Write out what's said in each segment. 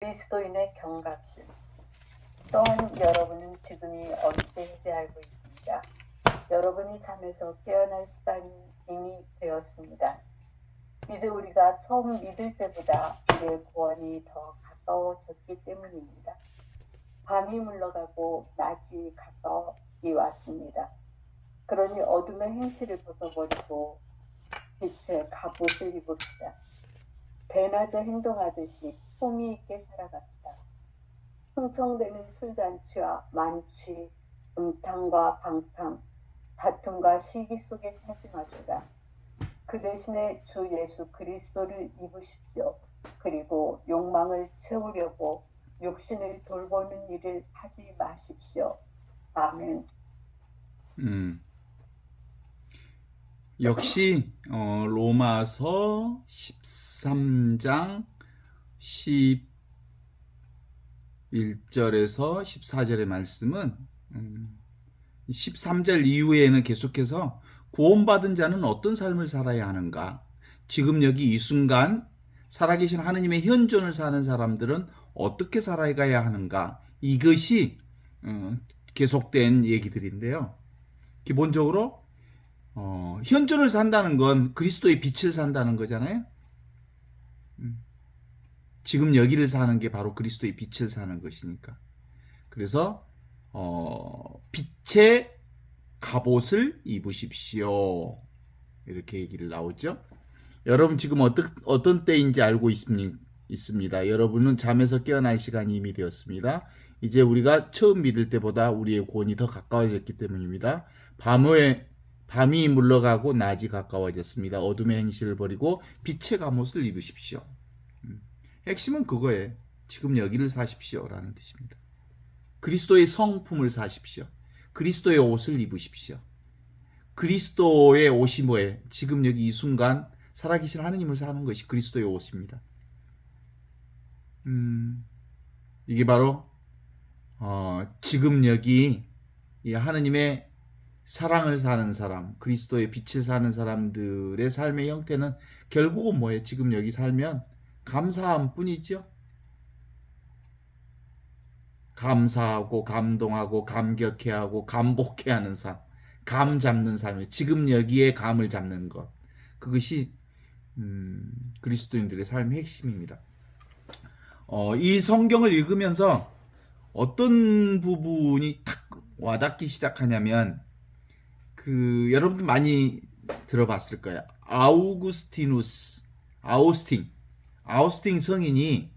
그리스도인의 경각심. 또한 여러분은 지금이 어느 때인지 알고 있습니다. 여러분이 잠에서 깨어날 시간이 이미 되었습니다. 이제 우리가 처음 믿을 때보다 우리의 구원이 더 가까워졌기 때문입니다. 밤이 물러가고 낮이 가까이 왔습니다. 그러니 어둠의 행실을 벗어버리고 빛의 갑옷을 입읍시다. 대낮에 행동하듯이 품위 있게 살아갑시다. 흥청대는 술잔치와 만취, 음탕과 방탕, 다툼과 시기 속에 살지 맙시다. 그 대신에 주 예수 그리스도를 입으십시오. 그리고 욕망을 채우려고 욕심을 돌보는 일을 하지 마십시오. 아멘. 역시 로마서 13장 11절에서 14절의 말씀은 13절 이후에는 계속해서 구원받은 자는 어떤 삶을 살아야 하는가, 지금 여기 이 순간 살아계신 하느님의 현존을 사는 사람들은 어떻게 살아가야 하는가, 이것이 계속된 얘기들인데요. 기본적으로 현존을 산다는 건 그리스도의 빛을 산다는 거잖아요. 지금 여기를 사는 게 바로 그리스도의 빛을 사는 것이니까. 그래서 빛의 갑옷을 입으십시오. 이렇게 얘기를 나오죠. 여러분 지금 어떤 때인지 알고 있습니다. 여러분은 잠에서 깨어날 시간이 이미 되었습니다. 이제 우리가 처음 믿을 때보다 우리의 구원이 더 가까워졌기 때문입니다. 밤이 물러가고 낮이 가까워졌습니다. 어둠의 행실을 버리고 빛의 갑옷을 입으십시오. 핵심은 그거예요. 지금 여기를 사십시오 라는 뜻입니다. 그리스도의 성품을 사십시오. 그리스도의 옷을 입으십시오. 그리스도의 옷이 뭐예요? 지금 여기 이 순간 살아계신 하느님을 사는 것이 그리스도의 옷입니다. 이게 바로 지금 여기 이 하느님의 사랑을 사는 사람, 그리스도의 빛을 사는 사람들의 삶의 형태는 결국은 뭐예요? 지금 여기 살면 감사함 뿐이죠. 감사하고 감동하고 감격해하고 감복해하는 삶, 감 잡는 삶이에요. 지금 여기에 감을 잡는 것, 그것이 그리스도인들의 삶의 핵심입니다. 이 성경을 읽으면서 어떤 부분이 탁 와닿기 시작하냐면, 여러분 많이 들어봤을 거예요. 아우스틴 성인이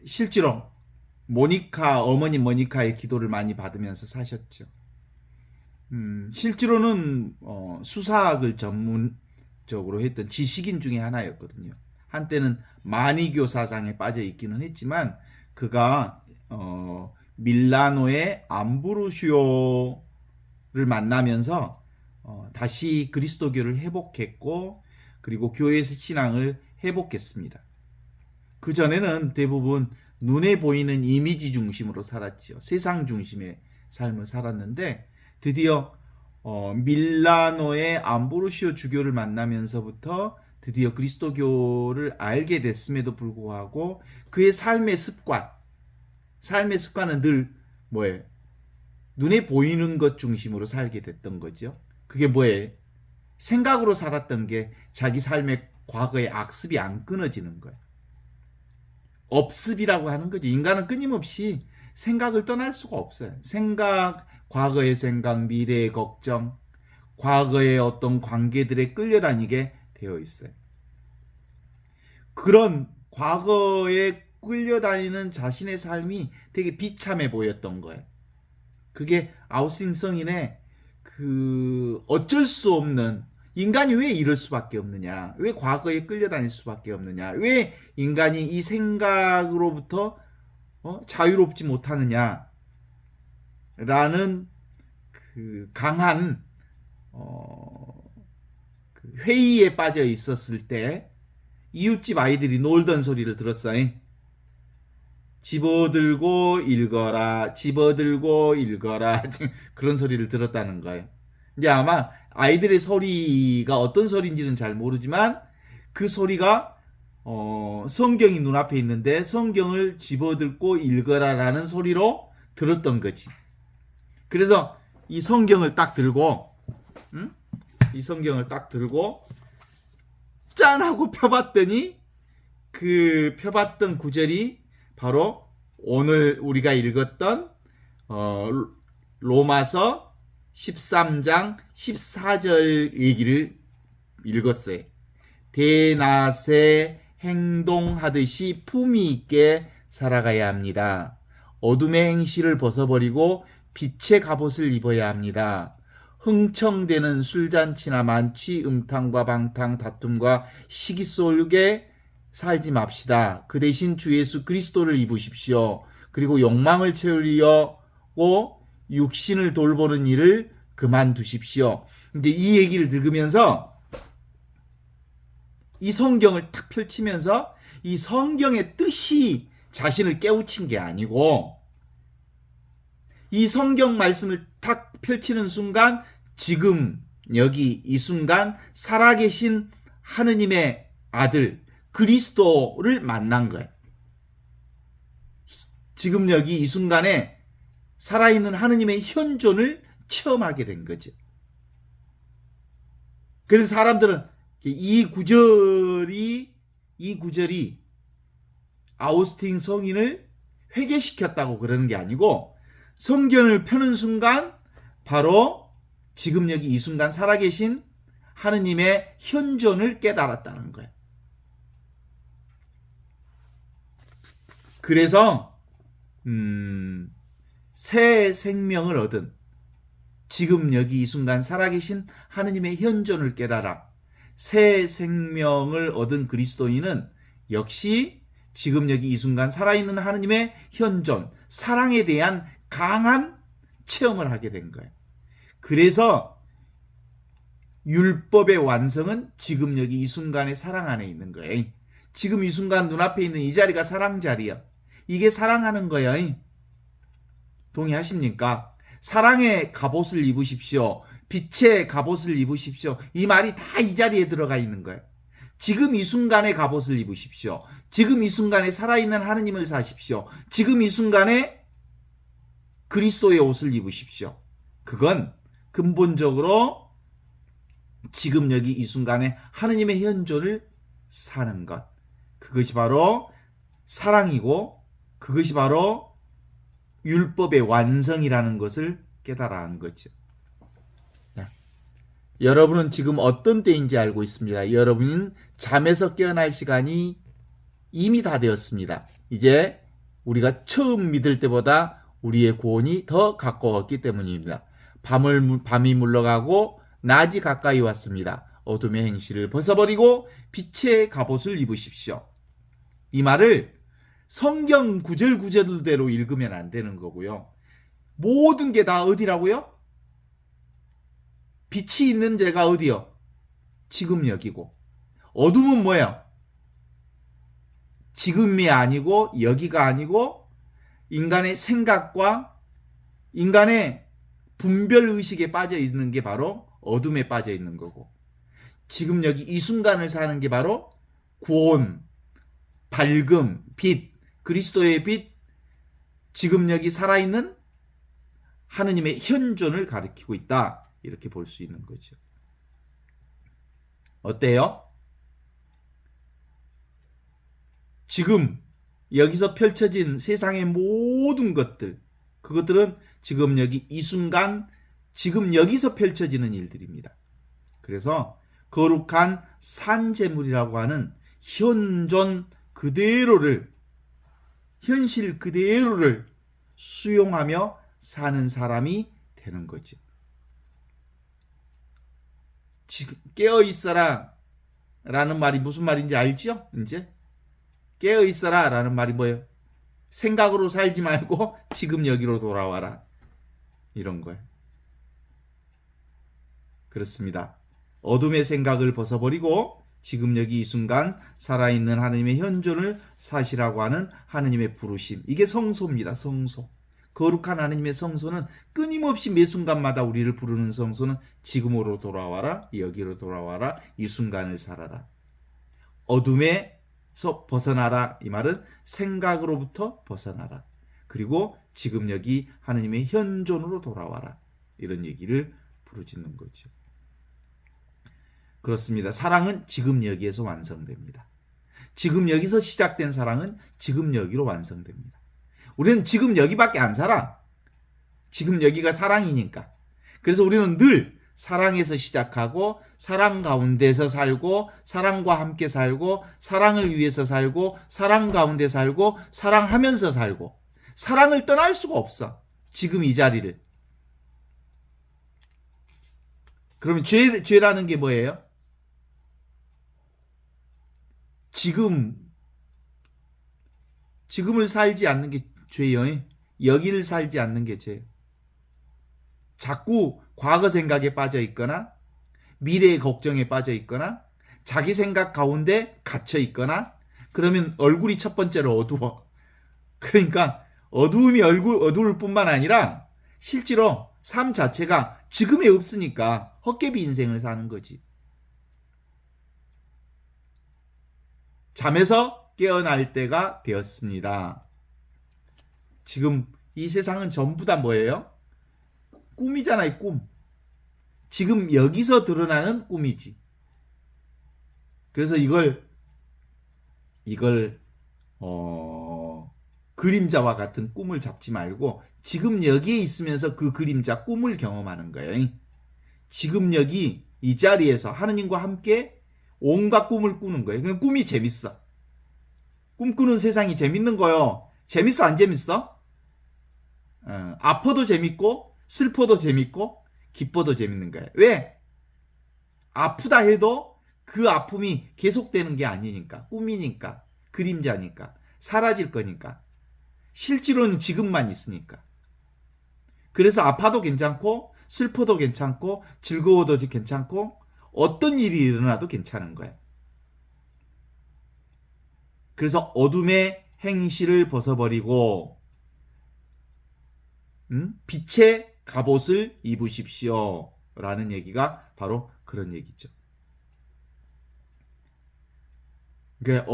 실제로 어머니 모니카의 기도를 많이 받으면서 사셨죠. 실제로는 수사학을 전문적으로 했던 지식인 중에 하나였거든요. 한때는 마니교사장에 빠져 있기는 했지만, 그가 밀라노의 암브로시오를 만나면서 다시 그리스도교를 회복했고, 그리고 교회에서 신앙을 회복했습니다. 그 전에는 대부분 눈에 보이는 이미지 중심으로 살았지요. 세상 중심의 삶을 살았는데, 드디어 밀라노의 암브로시오 주교를 만나면서부터 드디어 그리스도교를 알게 됐음에도 불구하고 그의 삶의 습관은 늘 뭐예요? 눈에 보이는 것 중심으로 살게 됐던 거죠. 그게 뭐예요? 생각으로 살았던 게 자기 삶의 과거의 악습이 안 끊어지는 거예요. 업습이라고 하는 거죠. 인간은 끊임없이 생각을 떠날 수가 없어요. 과거의 생각, 미래의 걱정, 과거의 어떤 관계들에 끌려다니게 되어 있어요. 그런 과거에 끌려다니는 자신의 삶이 되게 비참해 보였던 거예요. 그게 아우스틴 성인의 어쩔 수 없는, 인간이 왜 이럴 수밖에 없느냐, 왜 과거에 끌려다닐 수밖에 없느냐, 왜 인간이 이 생각으로부터 자유롭지 못하느냐 라는 강한 회의에 빠져 있었을 때 이웃집 아이들이 놀던 소리를 들었어요. 집어들고 읽어라, 집어들고 읽어라, 그런 소리를 들었다는 거예요. 이제 아마 아이들의 소리가 어떤 소리인지는 잘 모르지만 그 소리가 성경이 눈앞에 있는데 성경을 집어들고 읽어라라는 소리로 들었던 거지. 그래서 이 성경을 딱 들고, 이 성경을 딱 들고 짠 하고 펴봤더니 그 펴봤던 구절이 바로 오늘 우리가 읽었던 로마서 13장 14절 얘기를 읽었어요. 대낮에 행동하듯이 품위 있게 살아가야 합니다. 어둠의 행실을 벗어버리고 빛의 갑옷을 입어야 합니다. 흥청대는 술잔치나 만취, 음탕과 방탕, 다툼과 시기 속에 살지 맙시다. 그 대신 주 예수 그리스도를 입으십시오. 그리고 욕망을 채우려고 육신을 돌보는 일을 그만두십시오. 근데 이 얘기를 들으면서 이 성경을 탁 펼치면서 이 성경의 뜻이 자신을 깨우친 게 아니고 이 성경 말씀을 탁 펼치는 순간 지금 여기 이 순간 살아계신 하느님의 아들 그리스도를 만난 거예요. 지금 여기 이 순간에 살아있는 하느님의 현존을 체험하게 된 거죠. 그래서 사람들은 이 구절이 아우스틴 성인을 회개시켰다고 그러는 게 아니고 성경을 펴는 순간 바로 지금 여기 이 순간 살아계신 하느님의 현존을 깨달았다는 거예요. 그래서 새 생명을 얻은 지금 여기 이 순간 살아계신 하느님의 현존을 깨달아 새 생명을 얻은 그리스도인은 역시 지금 여기 이 순간 살아있는 하느님의 현존, 사랑에 대한 강한 체험을 하게 된 거예요. 그래서 율법의 완성은 지금 여기 이 순간의 사랑 안에 있는 거예요. 지금 이 순간 눈앞에 있는 이 자리가 사랑 자리야. 이게 사랑하는 거예요. 동의하십니까? 사랑의 갑옷을 입으십시오. 빛의 갑옷을 입으십시오. 이 말이 다 이 자리에 들어가 있는 거예요. 지금 이 순간에 갑옷을 입으십시오. 지금 이 순간에 살아있는 하느님을 사십시오. 지금 이 순간에 그리스도의 옷을 입으십시오. 그건 근본적으로 지금 여기 이 순간에 하느님의 현존을 사는 것. 그것이 바로 사랑이고 그것이 바로 율법의 완성이라는 것을 깨달아 한 거죠. 여러분은 지금 어떤 때인지 알고 있습니다. 여러분은 잠에서 깨어날 시간이 이미 다 되었습니다. 이제 우리가 처음 믿을 때보다 우리의 구원이 더 가까웠기 때문입니다. 밤이 물러가고 낮이 가까이 왔습니다. 어둠의 행실을 벗어버리고 빛의 갑옷을 입으십시오. 이 말을 성경 구절구절대로 읽으면 안 되는 거고요. 모든 게 다 어디라고요? 빛이 있는 데가 어디요? 지금 여기고. 어둠은 뭐예요? 지금이 아니고 여기가 아니고 인간의 생각과 인간의 분별의식에 빠져 있는 게 바로 어둠에 빠져 있는 거고, 지금 여기 이 순간을 사는 게 바로 구원, 밝음, 빛, 그리스도의 빛, 지금 여기 살아있는 하느님의 현존을 가리키고 있다. 이렇게 볼 수 있는 거죠. 어때요? 지금 여기서 펼쳐진 세상의 모든 것들, 그것들은 지금 여기 이 순간, 지금 여기서 펼쳐지는 일들입니다. 그래서 거룩한 산제물이라고 하는 현존 그대로를, 현실 그대로를 수용하며 사는 사람이 되는 거죠. 깨어있어라 라는 말이 무슨 말인지 알죠? 이제 깨어있어라 라는 말이 뭐예요? 생각으로 살지 말고 지금 여기로 돌아와라, 이런 거예요. 그렇습니다. 어둠의 생각을 벗어버리고 지금 여기 이 순간 살아있는 하느님의 현존을 사시라고 하는 하느님의 부르심, 이게 성소입니다. 성소. 거룩한 하느님의 성소는 끊임없이 매 순간마다 우리를 부르는 성소는 지금으로 돌아와라, 여기로 돌아와라, 이 순간을 살아라. 어둠의 벗어나라. 이 말은 생각으로부터 벗어나라. 그리고 지금 여기 하느님의 현존으로 돌아와라. 이런 얘기를 부르짖는 거죠. 그렇습니다. 사랑은 지금 여기에서 완성됩니다. 지금 여기서 시작된 사랑은 지금 여기로 완성됩니다. 우리는 지금 여기밖에 안 살아. 지금 여기가 사랑이니까. 그래서 우리는 늘 사랑에서 시작하고 사랑 가운데서 살고 사랑과 함께 살고 사랑을 위해서 살고 사랑 가운데 살고 사랑하면서 살고 사랑을 떠날 수가 없어. 지금 이 자리를. 그러면 죄라는 게 뭐예요? 지금을 살지 않는 게 죄예요. 여기를 살지 않는 게 죄예요. 자꾸 과거 생각에 빠져 있거나 미래의 걱정에 빠져 있거나 자기 생각 가운데 갇혀 있거나 그러면 얼굴이 첫 번째로 어두워. 그러니까 어두움이 어두울 뿐만 아니라 실제로 삶 자체가 지금에 없으니까 헛개비 인생을 사는 거지. 잠에서 깨어날 때가 되었습니다. 지금 이 세상은 전부 다 뭐예요? 꿈이잖아요, 꿈. 지금 여기서 드러나는 꿈이지. 그래서 이걸 그림자와 같은 꿈을 잡지 말고 지금 여기에 있으면서 그 그림자 꿈을 경험하는 거예요. 지금 여기 이 자리에서 하느님과 함께 온갖 꿈을 꾸는 거예요. 그냥 꿈이 재밌어. 꿈꾸는 세상이 재밌는 거요. 재밌어 안 재밌어? 아파도 재밌고 슬퍼도 재밌고 기뻐도 재밌는 거예요. 왜? 아프다 해도 그 아픔이 계속되는 게 아니니까. 꿈이니까. 그림자니까. 사라질 거니까. 실제로는 지금만 있으니까. 그래서 아파도 괜찮고 슬퍼도 괜찮고 즐거워도 괜찮고 어떤 일이 일어나도 괜찮은 거예요. 그래서 어둠의 행실을 벗어버리고 빛의 갑옷을 입으십시오. 라는 얘기가 바로 그런 얘기죠. 그러니까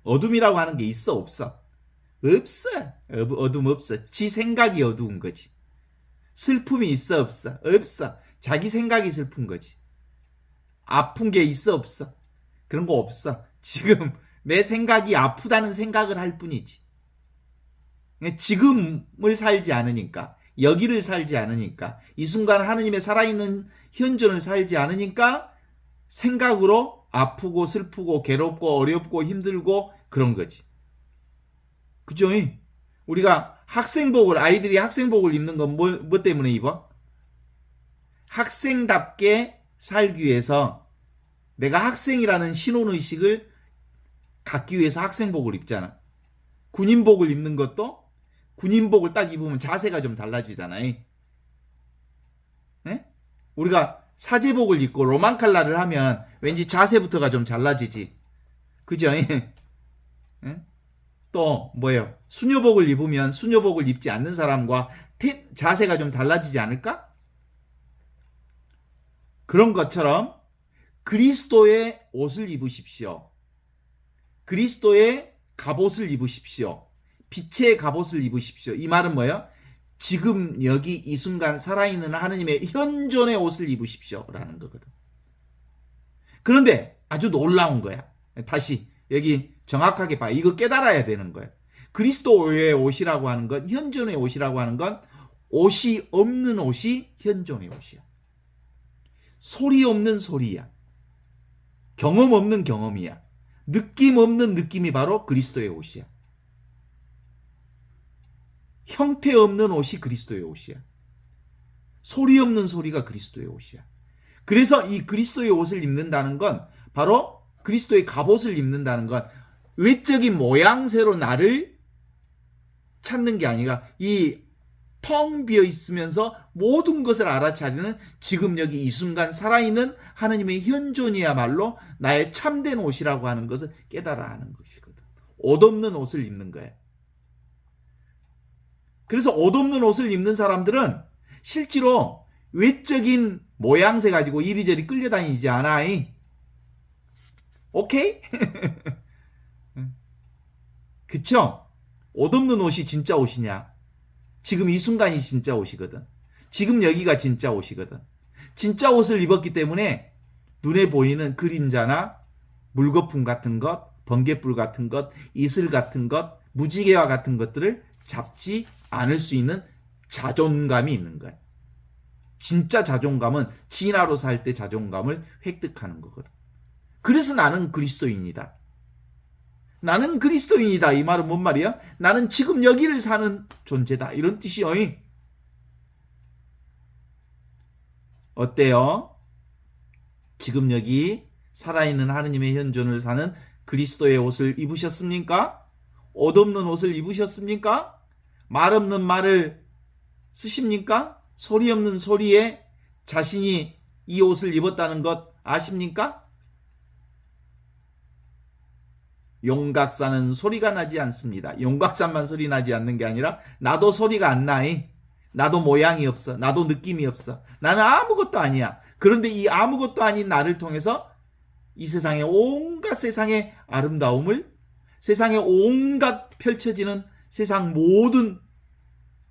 어둠이라고 하는 게 있어 없어? 없어. 어둠 없어. 지 생각이 어두운 거지. 슬픔이 있어 없어? 없어. 자기 생각이 슬픈 거지. 아픈 게 있어 없어? 그런 거 없어. 지금 내 생각이 아프다는 생각을 할 뿐이지. 지금을 살지 않으니까, 여기를 살지 않으니까, 이 순간 하느님의 살아있는 현존을 살지 않으니까 생각으로 아프고 슬프고 괴롭고 어렵고 힘들고 그런 거지. 그죠? 우리가 아이들이 학생복을 입는 건 뭐 때문에 입어? 학생답게 살기 위해서 내가 학생이라는 신혼의식을 갖기 위해서 학생복을 입잖아. 군인복을 입는 것도 군인복을 딱 입으면 자세가 좀 달라지잖아요. 네? 우리가 사제복을 입고 로망칼라를 하면 왠지 자세부터가 좀 달라지지. 그죠? 네? 또 뭐예요? 수녀복을 입으면 수녀복을 입지 않는 사람과 자세가 좀 달라지지 않을까? 그런 것처럼 그리스도의 옷을 입으십시오. 그리스도의 갑옷을 입으십시오. 빛의 갑옷을 입으십시오. 이 말은 뭐예요? 지금 여기 이 순간 살아있는 하느님의 현존의 옷을 입으십시오. 라는 거거든. 그런데 아주 놀라운 거야. 다시 여기 정확하게 봐. 이거 깨달아야 되는 거예요. 그리스도의 옷이라고 하는 건, 현존의 옷이라고 하는 건 옷이 없는 옷이 현존의 옷이야. 소리 없는 소리야. 경험 없는 경험이야. 느낌 없는 느낌이 바로 그리스도의 옷이야. 형태 없는 옷이 그리스도의 옷이야. 소리 없는 소리가 그리스도의 옷이야. 그래서 이 그리스도의 옷을 입는다는 건 바로 그리스도의 갑옷을 입는다는 건 외적인 모양새로 나를 찾는 게 아니라 이 텅 비어 있으면서 모든 것을 알아차리는 지금 여기 이 순간 살아있는 하느님의 현존이야말로 나의 참된 옷이라고 하는 것을 깨달아 하는 것이거든. 옷 없는 옷을 입는 거야. 그래서 옷 없는 옷을 입는 사람들은 실제로 외적인 모양새 가지고 이리저리 끌려다니지 않아. 오케이? 그쵸? 옷 없는 옷이 진짜 옷이냐? 지금 이 순간이 진짜 옷이거든. 지금 여기가 진짜 옷이거든. 진짜 옷을 입었기 때문에 눈에 보이는 그림자나 물거품 같은 것, 번개불 같은 것, 이슬 같은 것, 무지개와 같은 것들을 잡지 않을 수 있는 자존감이 있는 거야. 진짜 자존감은 진화로 살 때 자존감을 획득하는 거거든. 그래서 나는 그리스도인이다. 나는 그리스도인이다. 이 말은 뭔 말이야? 나는 지금 여기를 사는 존재다. 이런 뜻이요. 어때요? 지금 여기 살아있는 하느님의 현존을 사는 그리스도의 옷을 입으셨습니까? 옷 없는 옷을 입으셨습니까? 말 없는 말을 쓰십니까? 소리 없는 소리에 자신이 이 옷을 입었다는 것 아십니까? 용각사는 소리가 나지 않습니다. 용각사만 소리 나지 않는 게 아니라 나도 소리가 안 나이. 나도 모양이 없어. 나도 느낌이 없어. 나는 아무것도 아니야. 그런데 이 아무것도 아닌 나를 통해서 이 세상의 온갖 세상의 아름다움을, 세상에 온갖 펼쳐지는 세상 모든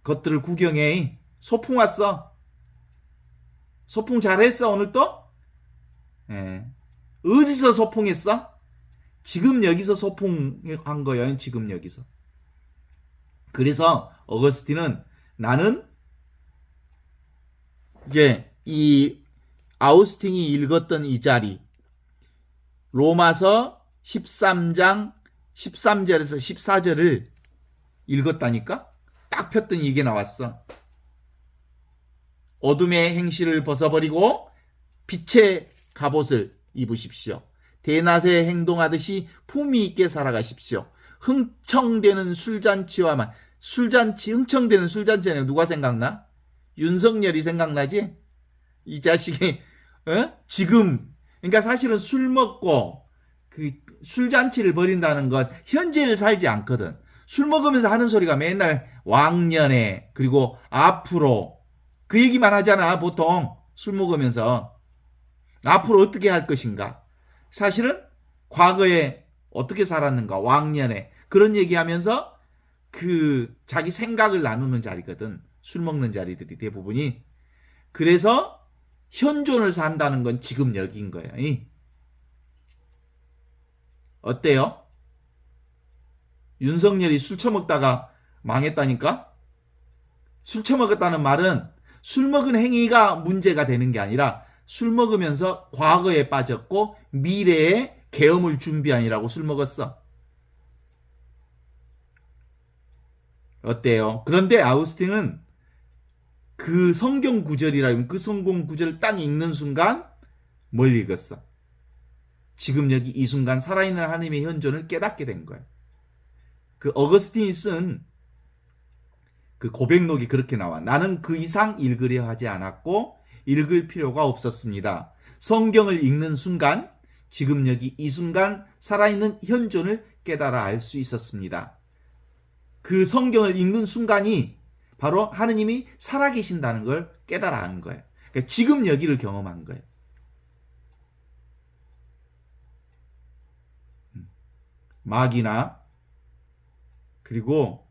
것들을 구경해. 소풍 왔어. 소풍 잘했어 오늘 또? 예. 어디서 소풍했어? 지금 여기서 소풍한 거예요. 지금 여기서. 그래서 어거스틴은 나는 이제 이 아우스팅이 읽었던 이 자리 로마서 13장 13절에서 14절을 읽었다니까? 딱 폈더니 이게 나왔어. 어둠의 행실을 벗어버리고 빛의 갑옷을 입으십시오. 대낮에 행동하듯이 품위 있게 살아가십시오. 흥청대는 술잔치와만 흥청대는 술잔치는 누가 생각나? 윤석열이 생각나지? 이 자식이 지금 그러니까 사실은 술 먹고 그 술잔치를 벌인다는 건 현재를 살지 않거든. 술 먹으면서 하는 소리가 맨날 왕년에 그리고 앞으로 그 얘기만 하잖아. 보통 술 먹으면서 앞으로 어떻게 할 것인가. 사실은 과거에 어떻게 살았는가, 왕년에 그런 얘기하면서 그 자기 생각을 나누는 자리거든. 술 먹는 자리들이 대부분이. 그래서 현존을 산다는 건 지금 여기인 거야. 어때요? 윤석열이 술 처먹다가 망했다니까? 술 처먹었다는 말은 술 먹은 행위가 문제가 되는 게 아니라 술 먹으면서 과거에 빠졌고 미래에 계엄을 준비하느라고 술 먹었어. 어때요? 그런데 아우스틴은 그 성경 구절이라면 그 성경 구절을 딱 읽는 순간 뭘 읽었어? 지금 여기 이 순간 살아있는 하나님의 현존을 깨닫게 된 거야. 그 어거스틴이 쓴 그 고백록이 그렇게 나와. 나는 그 이상 읽으려 하지 않았고 읽을 필요가 없었습니다. 성경을 읽는 순간 지금 여기 이 순간 살아있는 현존을 깨달아 알 수 있었습니다. 그 성경을 읽는 순간이 바로 하느님이 살아계신다는 걸 깨달아 안 거예요. 그러니까 지금 여기를 경험한 거예요. 마귀나 그리고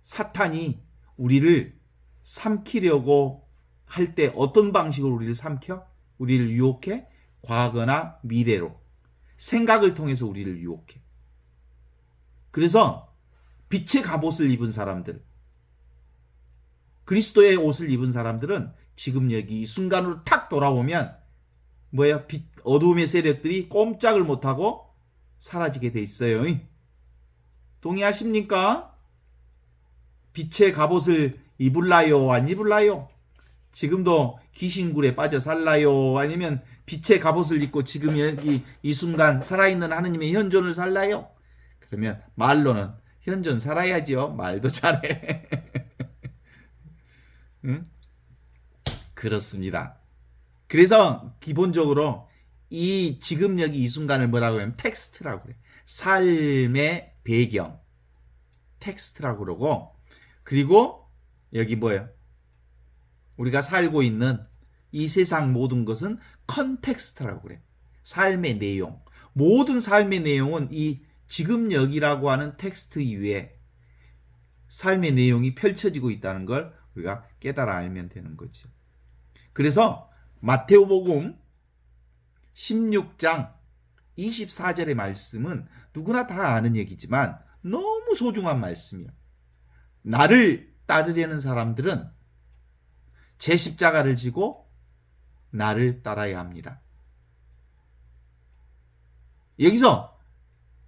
사탄이 우리를 삼키려고 할 때 어떤 방식으로 우리를 삼켜? 우리를 유혹해? 과거나 미래로. 생각을 통해서 우리를 유혹해. 그래서 빛의 갑옷을 입은 사람들, 그리스도의 옷을 입은 사람들은 지금 여기 이 순간으로 탁 돌아오면 뭐야? 어두움의 세력들이 꼼짝을 못하고 사라지게 돼 있어요. 동의하십니까? 빛의 갑옷을 입을라요? 안 입을라요? 지금도 귀신굴에 빠져 살라요? 아니면 빛의 갑옷을 입고 지금 여기 이 순간 살아있는 하느님의 현존을 살라요? 그러면 말로는 현존 살아야지요. 말도 잘해. 응? 그렇습니다. 그래서 기본적으로 이 지금 여기 이 순간을 뭐라고 하냐면 텍스트라고 그래. 삶의 배경. 텍스트라고 그러고 그리고 여기 뭐예요? 우리가 살고 있는 이 세상 모든 것은 컨텍스트라고 그래. 삶의 내용. 모든 삶의 내용은 이 지금 여기라고 하는 텍스트 이외에 삶의 내용이 펼쳐지고 있다는 걸 우리가 깨달아 알면 되는 거죠. 그래서 마테오복음 16장 24절의 말씀은 누구나 다 아는 얘기지만 너무 소중한 말씀이에요. 나를 따르려는 사람들은 제 십자가를 지고 나를 따라야 합니다. 여기서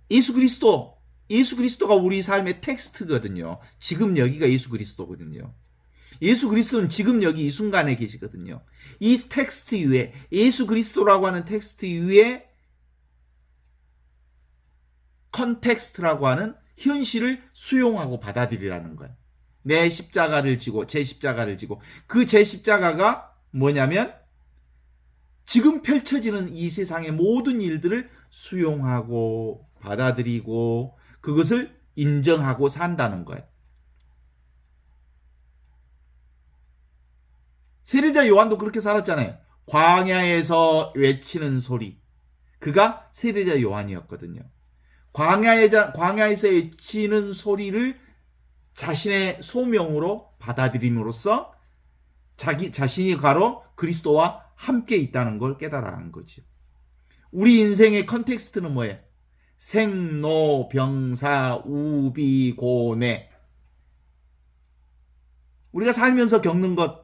예수 그리스도가 우리 삶의 텍스트거든요. 지금 여기가 예수 그리스도거든요. 예수 그리스도는 지금 여기 이 순간에 계시거든요. 이 텍스트 위에, 예수 그리스도라고 하는 텍스트 위에 컨텍스트라고 하는 현실을 수용하고 받아들이라는 거예요. 내 십자가를 지고, 제 십자가를 지고, 그 제 십자가가 뭐냐면 지금 펼쳐지는 이 세상의 모든 일들을 수용하고 받아들이고 그것을 인정하고 산다는 거예요. 세례자 요한도 그렇게 살았잖아요. 광야에서 외치는 소리. 그가 세례자 요한이었거든요. 광야에서 외치는 소리를 자신의 소명으로 받아들임으로써 자신이 바로 그리스도와 함께 있다는 걸 깨달아 한 거죠. 우리 인생의 컨텍스트는 뭐예요? 생로 병사 우비 고뇌. 우리가 살면서 겪는 것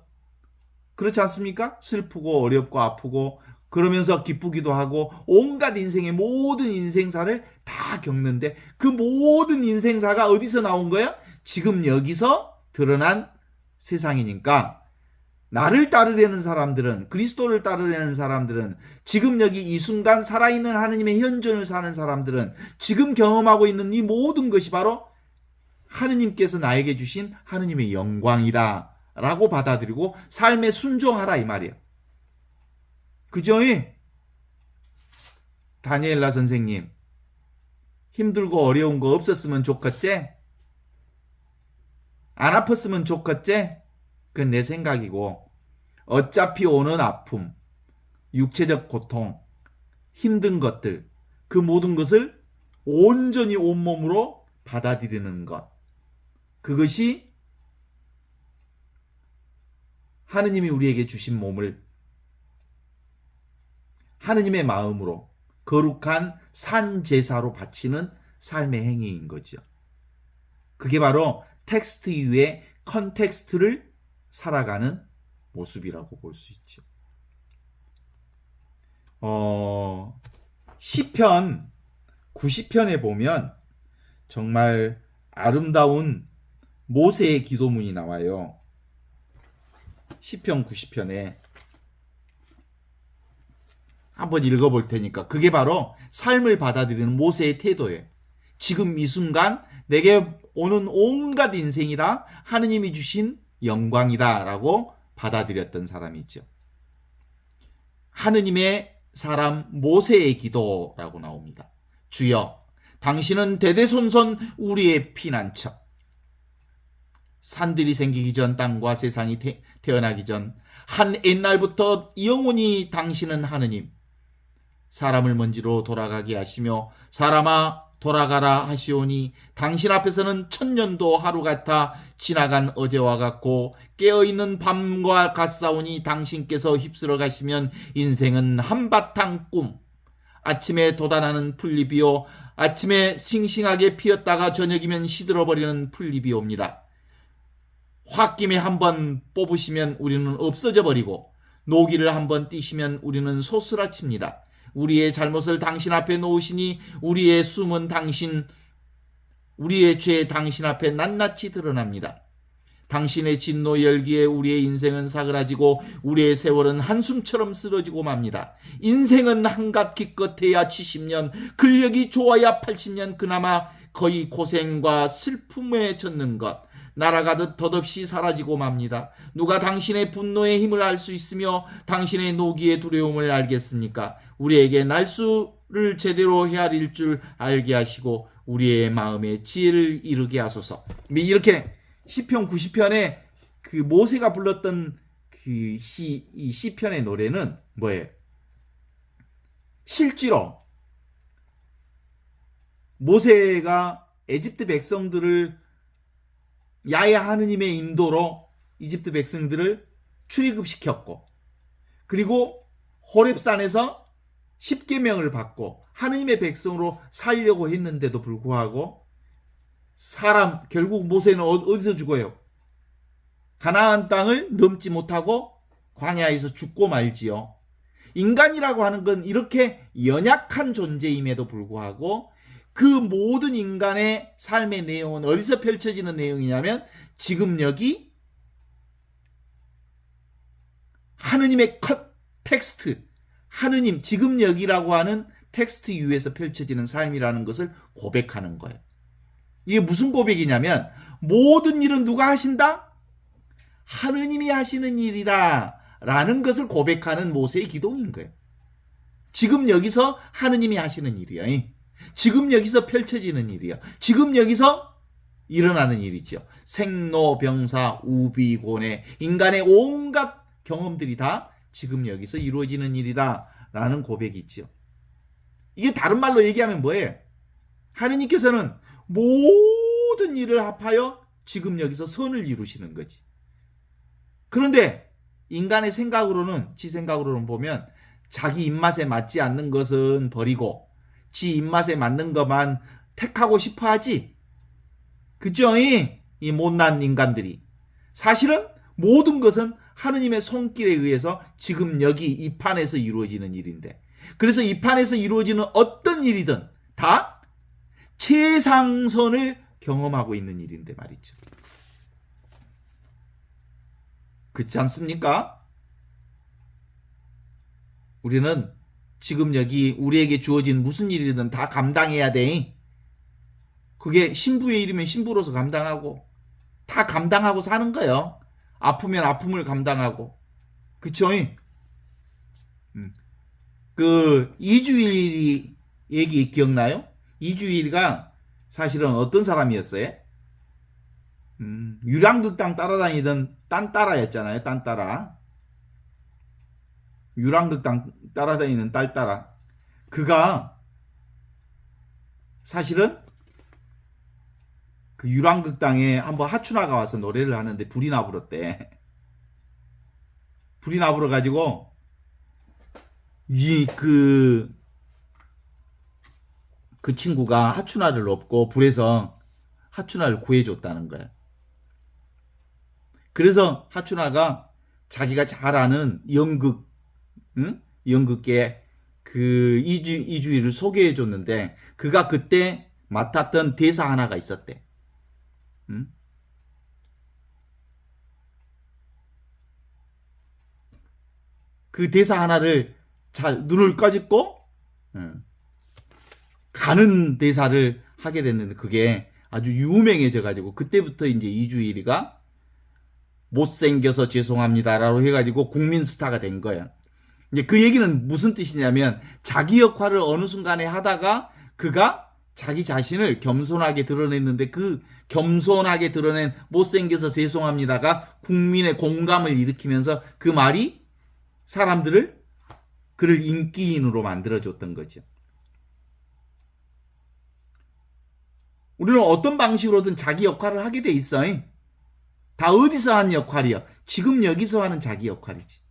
그렇지 않습니까? 슬프고 어렵고 아프고 그러면서 기쁘기도 하고 온갖 인생의 모든 인생사를 다 겪는데 그 모든 인생사가 어디서 나온 거야? 지금 여기서 드러난 세상이니까 나를 따르려는 사람들은, 그리스도를 따르려는 사람들은, 지금 여기 이 순간 살아있는 하느님의 현존을 사는 사람들은 지금 경험하고 있는 이 모든 것이 바로 하느님께서 나에게 주신 하느님의 영광이다 라고 받아들이고 삶에 순종하라 이 말이야. 그죠? 다니엘라 선생님, 힘들고 어려운 거 없었으면 좋겠지? 안 아팠으면 좋겠지? 그건 내 생각이고 어차피 오는 아픔, 육체적 고통, 힘든 것들 그 모든 것을 온전히 온몸으로 받아들이는 것 그것이 하느님이 우리에게 주신 몸을 하느님의 마음으로 거룩한 산제사로 바치는 삶의 행위인 거죠. 그게 바로 텍스트 이후에 컨텍스트를 살아가는 모습이라고 볼 수 있죠. 시편 90편에 보면 정말 아름다운 모세의 기도문이 나와요. 시편 90편에 한번 읽어볼 테니까 그게 바로 삶을 받아들이는 모세의 태도예요. 지금 이 순간 내게 오는 온갖 인생이다 하느님이 주신 영광이다 라고 받아들였던 사람이 있죠. 하느님의 사람 모세의 기도라고 나옵니다. 주여 당신은 대대손손 우리의 피난처. 산들이 생기기 전 땅과 세상이 태어나기 전 한 옛날부터 영원히 당신은 하느님. 사람을 먼지로 돌아가게 하시며 사람아 돌아가라 하시오니 당신 앞에서는 천년도 하루 같아 지나간 어제와 같고 깨어있는 밤과 같사오니 당신께서 휩쓸어 가시면 인생은 한바탕 꿈. 아침에 돋아나는 풀잎이요 아침에 싱싱하게 피었다가 저녁이면 시들어버리는 풀잎이 옵니다. 홧김에 한번 뽑으시면 우리는 없어져 버리고 노기를 한번 띄시면 우리는 소스라칩니다. 우리의 잘못을 당신 앞에 놓으시니 우리의 죄 당신 앞에 낱낱이 드러납니다. 당신의 진노 열기에 우리의 인생은 사그라지고 우리의 세월은 한숨처럼 쓰러지고 맙니다. 인생은 한갓 기껏해야 70년, 근력이 좋아야 80년, 그나마 거의 고생과 슬픔에 젖는 것. 날아가듯 덧없이 사라지고 맙니다. 누가 당신의 분노의 힘을 알 수 있으며 당신의 노기의 두려움을 알겠습니까? 우리에게 날수를 제대로 헤아릴 줄 알게 하시고 우리의 마음에 지혜를 이루게 하소서. 이렇게 시편 90편에 그 모세가 불렀던 이 시편의 노래는 뭐예요? 실제로 모세가 에집트 백성들을 야훼 하느님의 인도로 이집트 백성들을 출애굽시켰고, 그리고 호렙산에서 십계명을 받고 하느님의 백성으로 살려고 했는데도 불구하고 결국 모세는 어디서 죽어요? 가나안 땅을 넘지 못하고 광야에서 죽고 말지요. 인간이라고 하는 건 이렇게 연약한 존재임에도 불구하고 그 모든 인간의 삶의 내용은 어디서 펼쳐지는 내용이냐면 지금 여기 하느님의 텍스트, 하느님 지금 여기라고 하는 텍스트 위에서 펼쳐지는 삶이라는 것을 고백하는 거예요. 이게 무슨 고백이냐면 모든 일은 누가 하신다? 하느님이 하시는 일이다 라는 것을 고백하는 모세의 기도인 거예요. 지금 여기서 하느님이 하시는 일이야. 지금 여기서 펼쳐지는 일이야. 지금 여기서 일어나는 일이죠. 생로병사 우비고내 인간의 온갖 경험들이 다 지금 여기서 이루어지는 일이다 라는 고백이 있죠. 이게 다른 말로 얘기하면 뭐예요? 하느님께서는 모든 일을 합하여 지금 여기서 선을 이루시는 거지. 그런데 인간의 생각으로는, 지 생각으로는 보면 자기 입맛에 맞지 않는 것은 버리고 지 입맛에 맞는 것만 택하고 싶어 하지. 그죠? 이 못난 인간들이. 사실은 모든 것은 하느님의 손길에 의해서 지금 여기 이 판에서 이루어지는 일인데, 그래서 이 판에서 이루어지는 어떤 일이든 다 최상선을 경험하고 있는 일인데 말이죠. 그렇지 않습니까? 우리는 지금 여기 우리에게 주어진 무슨 일이든 다 감당해야 돼. 그게 신부의 일이면 신부로서 감당하고 다 감당하고 사는 거예요. 아프면 아픔을 감당하고. 그쵸? 그 이주일 얘기 기억나요? 이주일가 사실은 어떤 사람이었어요? 유랑극 땅 따라다니던 딴따라였잖아요. 딴따라. 유랑극 땅 따라다니는 딸따라. 그가 사실은 그 유랑극 땅에 한번 하춘화가 와서 노래를 하는데 불이 나불었대. 불이 나불어 가지고 그 친구가 하춘화를 업고 불에서 하춘화를 구해줬다는 거야. 그래서 하춘화가 자기가 잘 아는 연극계 그 이주일을 소개해 줬는데 그가 그때 맡았던 대사 하나가 있었대. 그 대사 하나를 잘 눈을 까짓고 가는 대사를 하게 됐는데 그게 아주 유명해져 가지고 그때부터 이제 이주일이가 못생겨서 죄송합니다라고 해가지고 국민 스타가 된 거야. 이제 그 얘기는 무슨 뜻이냐면 자기 역할을 어느 순간에 하다가 그가 자기 자신을 겸손하게 드러냈는데 그 겸손하게 드러낸 못생겨서 죄송합니다가 국민의 공감을 일으키면서 그 말이 사람들을 그를 인기인으로 만들어줬던 거죠. 우리는 어떤 방식으로든 자기 역할을 하게 돼 있어. 다 어디서 하는 역할이야? 지금 여기서 하는 자기 역할이지.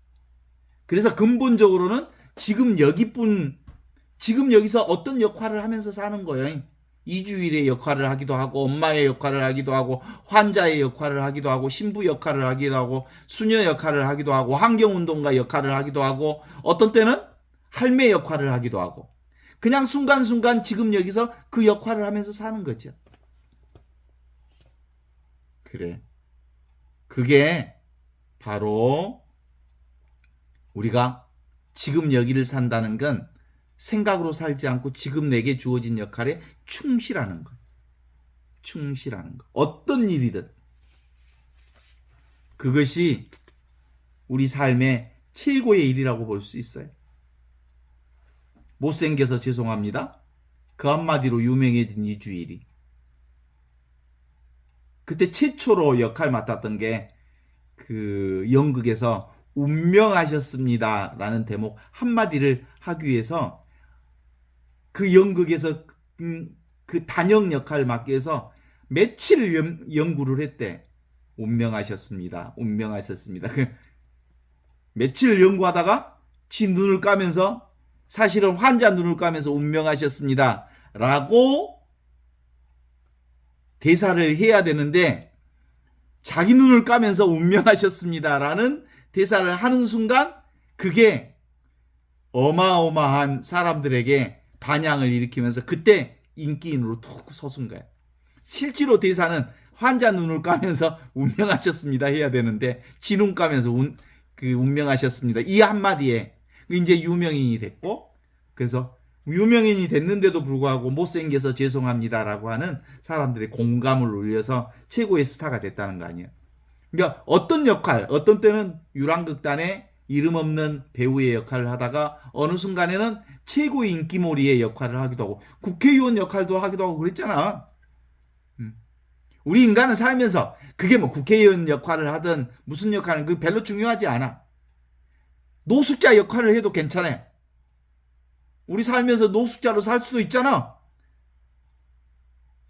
그래서 근본적으로는 지금 여기서 어떤 역할을 하면서 사는 거예요. 이주일의 역할을 하기도 하고 엄마의 역할을 하기도 하고 환자의 역할을 하기도 하고 신부 역할을 하기도 하고 수녀 역할을 하기도 하고 환경운동가 역할을 하기도 하고 어떤 때는 할매 역할을 하기도 하고 그냥 순간순간 지금 여기서 그 역할을 하면서 사는 거죠. 그래. 그게 바로 우리가 지금 여기를 산다는 건 생각으로 살지 않고 지금 내게 주어진 역할에 충실하는 것. 충실하는 것. 어떤 일이든. 그것이 우리 삶의 최고의 일이라고 볼 수 있어요. 못생겨서 죄송합니다. 그 한마디로 유명해진 이주일이. 그때 최초로 역할 맡았던 게 그 연극에서 운명하셨습니다 라는 대목 한마디를 하기 위해서 그 연극에서 그 단역 역할을 맡기 위해서 며칠 연구를 했대. 운명하셨습니다. 운명하셨습니다. 며칠 연구하다가 지 눈을 까면서 사실은 환자 눈을 까면서 운명하셨습니다. 라고 대사를 해야 되는데 자기 눈을 까면서 운명하셨습니다. 라는 대사를 하는 순간 그게 어마어마한 사람들에게 반향을 일으키면서 그때 인기인으로 툭 솟은 거야. 실제로 대사는 환자 눈을 까면서 운명하셨습니다 해야 되는데 지 눈 까면서 운명하셨습니다. 이 한마디에 이제 유명인이 됐고, 그래서 유명인이 됐는데도 불구하고 못생겨서 죄송합니다라고 하는 사람들의 공감을 울려서 최고의 스타가 됐다는 거 아니에요. 그러니까 어떤 역할, 어떤 때는 유랑극단의 이름 없는 배우의 역할을 하다가 어느 순간에는 최고의 인기몰이의 역할을 하기도 하고 국회의원 역할도 하기도 하고 그랬잖아. 우리 인간은 살면서 그게 뭐 국회의원 역할을 하든 무슨 역할은 그 별로 중요하지 않아. 노숙자 역할을 해도 괜찮아. 우리 살면서 노숙자로 살 수도 있잖아.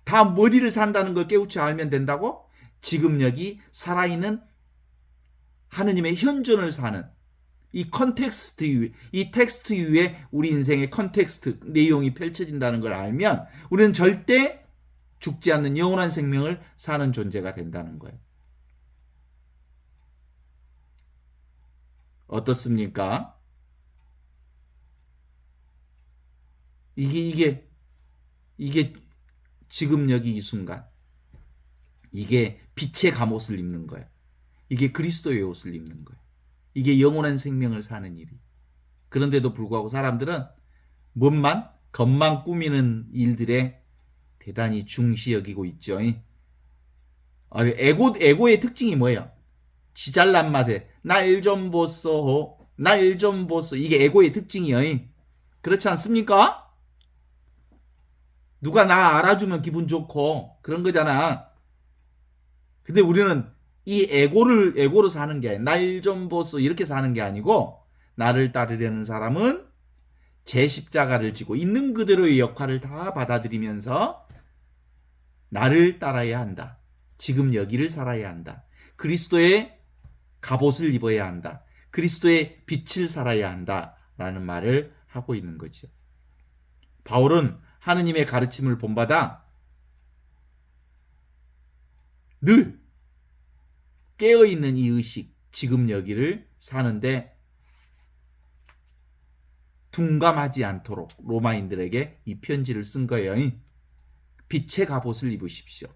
다 어디를 산다는 걸 깨우쳐 알면 된다고? 지금 여기 살아있는 하느님의 현존을 사는 이 컨텍스트 위에, 이 텍스트 위에 우리 인생의 컨텍스트 내용이 펼쳐진다는 걸 알면 우리는 절대 죽지 않는 영원한 생명을 사는 존재가 된다는 거예요. 어떻습니까? 이게 지금 여기 이 순간 이게 빛의 갑옷을 입는 거예요. 이게 그리스도의 옷을 입는 거예요. 이게 영원한 생명을 사는 일이. 그런데도 불구하고 사람들은 뭔만 겉만 꾸미는 일들에 대단히 중시 여기고 있죠. 에고의 특징이 뭐예요? 지 잘난 맛에 날 좀 보소, 날 좀 보소. 이게 에고의 특징이에요. 그렇지 않습니까? 누가 나 알아주면 기분 좋고 그런 거잖아. 근데 우리는 이 에고로 사는 게 날 좀 보소 이렇게 사는 게 아니고 나를 따르려는 사람은 제 십자가를 지고 있는 그대로의 역할을 다 받아들이면서 나를 따라야 한다. 지금 여기를 살아야 한다. 그리스도의 갑옷을 입어야 한다. 그리스도의 빛을 살아야 한다. 라는 말을 하고 있는 거죠. 바울은 하느님의 가르침을 본받아 늘 깨어있는 이 의식, 지금 여기를 사는데 둔감하지 않도록 로마인들에게 이 편지를 쓴 거예요. 빛의 갑옷을 입으십시오.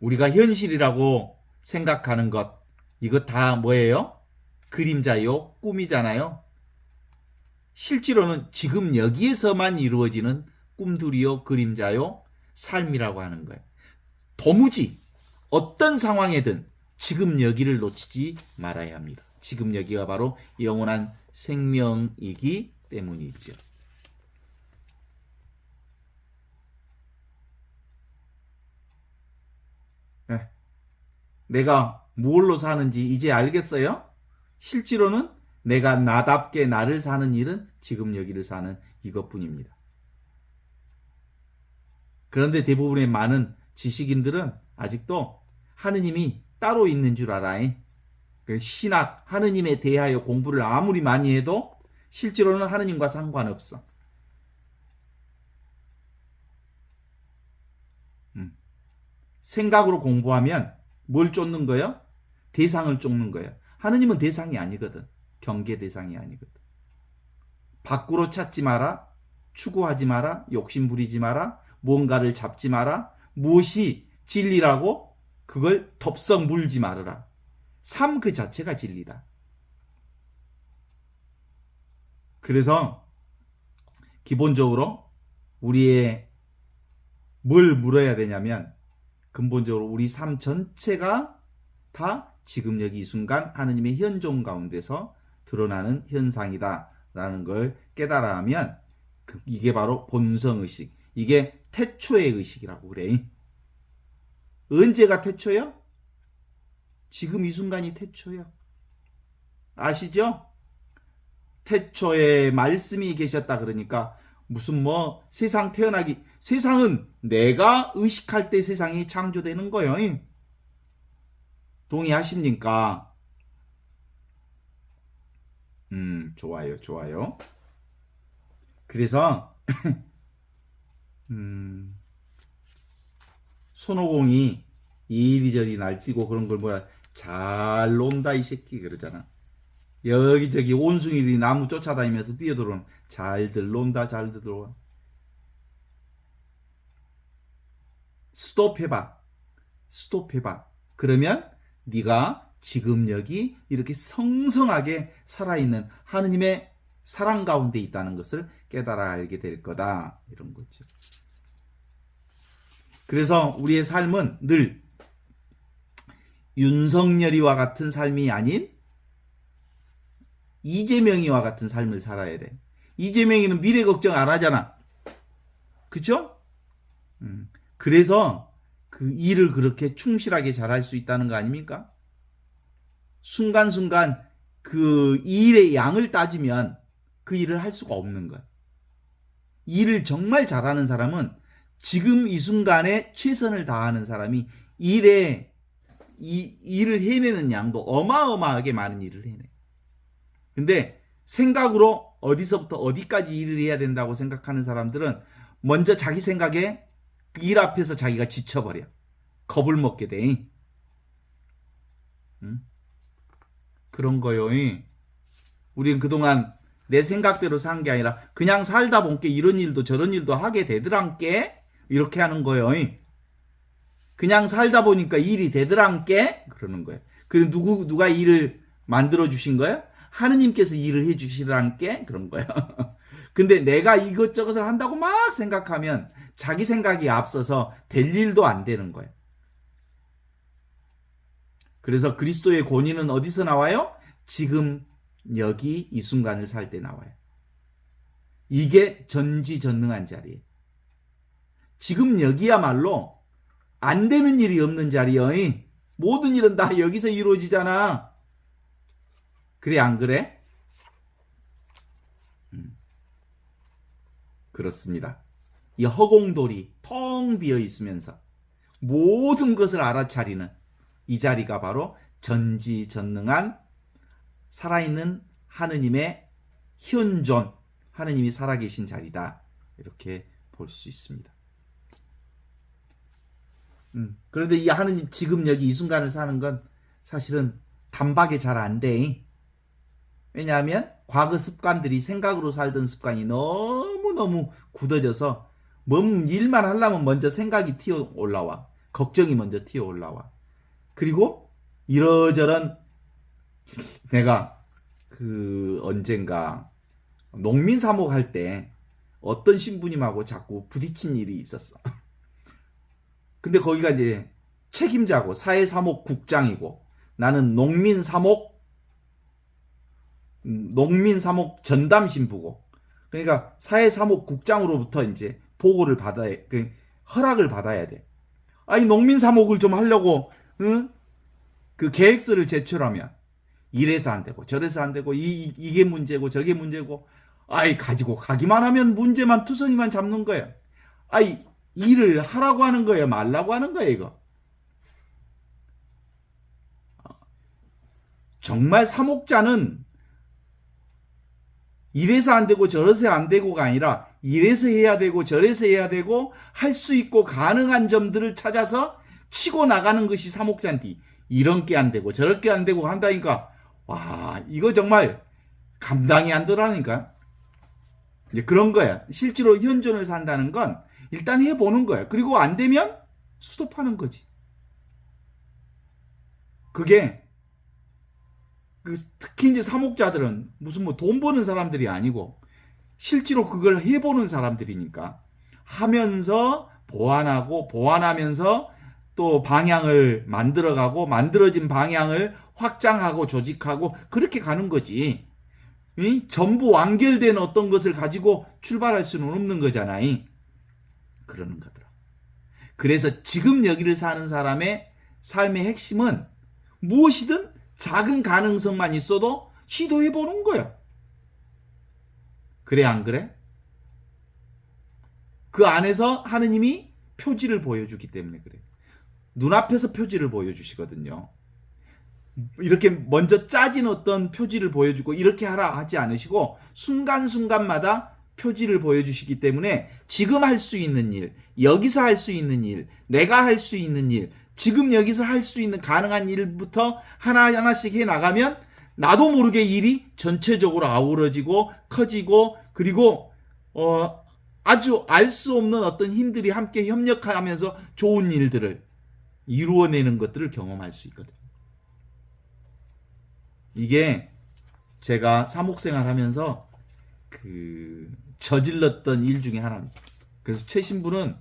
우리가 현실이라고 생각하는 것, 이거 다 뭐예요? 그림자요, 꿈이잖아요. 실제로는 지금 여기에서만 이루어지는 꿈들이요, 그림자요, 삶이라고 하는 거예요. 도무지 어떤 상황에든 지금 여기를 놓치지 말아야 합니다. 지금 여기가 바로 영원한 생명이기 때문이죠. 내가 뭘로 사는지 이제 알겠어요? 실제로는 내가 나답게 나를 사는 일은 지금 여기를 사는 이것뿐입니다. 그런데 대부분의 많은 지식인들은 아직도 하느님이 따로 있는 줄 알아. 신학, 하느님에 대하여 공부를 아무리 많이 해도 실제로는 하느님과 상관없어. 생각으로 공부하면 뭘 쫓는 거예요? 대상을 쫓는 거예요. 하느님은 대상이 아니거든. 경계 대상이 아니거든. 밖으로 찾지 마라. 추구하지 마라. 욕심 부리지 마라. 뭔가를 잡지 마라. 무엇이 진리라고 그걸 덥석 물지 말아라. 삶 그 자체가 진리다. 그래서 기본적으로 우리의 뭘 물어야 되냐면 근본적으로 우리 삶 전체가 다 지금 여기 이 순간 하느님의 현존 가운데서 드러나는 현상이다라는 걸 깨달아 하면 이게 바로 본성의식, 이게 태초의 의식이라고 그래. 언제가 태초요? 지금 이 순간이 태초요. 아시죠? 태초에 말씀이 계셨다 그러니까 무슨 뭐 세상 태어나기, 세상은 내가 의식할 때 세상이 창조되는 거예요. 동의하십니까? 좋아요, 좋아요. 그래서 손오공이 이리저리 날뛰고 그런 걸 뭐라 잘 논다 이 새끼 그러잖아. 여기저기 온숭이들이 나무 쫓아다니면서 뛰어들어오는 잘들 논다 잘들 들어와. 스톱해봐. 스톱해봐. 그러면 네가 지금 여기 이렇게 성성하게 살아있는 하느님의 사랑 가운데 있다는 것을 깨달아 알게 될 거다. 이런 거죠. 그래서 우리의 삶은 늘 윤석열이와 같은 삶이 아닌 이재명이와 같은 삶을 살아야 돼. 이재명이는 미래 걱정 안 하잖아. 그쵸? 그래서 그 일을 그렇게 충실하게 잘할 수 있다는 거 아닙니까? 순간순간 그 일의 양을 따지면 그 일을 할 수가 없는 거야. 일을 정말 잘하는 사람은 지금 이 순간에 최선을 다하는 사람이 일을 해내는 양도 어마어마하게 많은 일을 해내. 근데 생각으로 어디서부터 어디까지 일을 해야 된다고 생각하는 사람들은 먼저 자기 생각에 그 일 앞에서 자기가 지쳐버려. 겁을 먹게 돼. 그런 거요. 우리는 그동안 내 생각대로 산 게 아니라 그냥 살다 보니까 이런 일도 저런 일도 하게 되더란께 이렇게 하는 거예요. 그냥 살다 보니까 일이 되더란께 그러는 거예요. 그리고 누가 일을 만들어 주신 거예요? 하느님께서 일을 해 주시란께 그런 거예요. 근데 내가 이것저것을 한다고 막 생각하면 자기 생각이 앞서서 될 일도 안 되는 거예요. 그래서 그리스도의 권위는 어디서 나와요? 지금 여기 이 순간을 살 때 나와요. 이게 전지전능한 자리예요. 지금 여기야말로 안 되는 일이 없는 자리예요. 모든 일은 다 여기서 이루어지잖아. 그래 안 그래? 그렇습니다. 이 허공돌이 텅 비어 있으면서 모든 것을 알아차리는 이 자리가 바로 전지전능한 살아있는 하느님의 현존, 하느님이 살아계신 자리다. 이렇게 볼 수 있습니다. 그런데 이 하느님 지금 여기 이 순간을 사는 건 사실은 단박에 잘 안 돼. 왜냐하면 과거 습관들이 생각으로 살던 습관이 너무너무 굳어져서 뭔 일만 하려면 먼저 생각이 튀어 올라와. 걱정이 먼저 튀어 올라와. 그리고 이러저런 내가 언젠가 농민사목 할 때 어떤 신부님하고 자꾸 부딪힌 일이 있었어. 근데 거기가 이제 책임자고 사회사목국장이고 나는 농민사목 전담신부고 그러니까 사회사목국장으로부터 이제 보고를 받아야 허락을 받아야 돼. 아니 농민사목을 좀 하려고 그 계획서를 제출하면 이래서 안 되고 저래서 안 되고 이게 문제고 저게 문제고 아이 가지고 가기만 하면 문제만 투성이만 잡는 거예요. 아이 일을 하라고 하는 거예요, 말라고 하는 거예요, 이거. 정말 사목자는 이래서 안 되고 저래서 안 되고가 아니라 이래서 해야 되고 저래서 해야 되고 할 수 있고 가능한 점들을 찾아서 치고 나가는 것이 사목자인데 이런 게 안 되고 저렇게 안 되고 한다니까 와 이거 정말 감당이 안 되라니까. 이제 그런 거야. 실제로 현존을 산다는 건 일단 해보는 거야. 그리고 안 되면 스톱하는 거지. 그게 특히 이제 사목자들은 무슨 뭐 돈 버는 사람들이 아니고 실제로 그걸 해보는 사람들이니까 하면서 보완하고 보완하면서 또 방향을 만들어가고 만들어진 방향을 확장하고 조직하고 그렇게 가는 거지. 전부 완결된 어떤 것을 가지고 출발할 수는 없는 거잖아요. 그러는 거더라. 그래서 지금 여기를 사는 사람의 삶의 핵심은 무엇이든 작은 가능성만 있어도 시도해보는 거야. 그래 안 그래? 그 안에서 하느님이 표지를 보여주기 때문에 그래요. 눈앞에서 표지를 보여주시거든요. 이렇게 먼저 짜진 어떤 표지를 보여주고 이렇게 하라 하지 않으시고 순간순간마다 표지를 보여주시기 때문에 지금 할 수 있는 일, 여기서 할 수 있는 일, 내가 할 수 있는 일, 지금 여기서 할 수 있는 가능한 일부터 하나하나씩 해 나가면 나도 모르게 일이 전체적으로 아우러지고 커지고 그리고 아주 알 수 없는 어떤 힘들이 함께 협력하면서 좋은 일들을 이루어내는 것들을 경험할 수 있거든요. 이게 제가 사목생활 하면서 저질렀던 일 중에 하나입니다. 그래서 최 신부는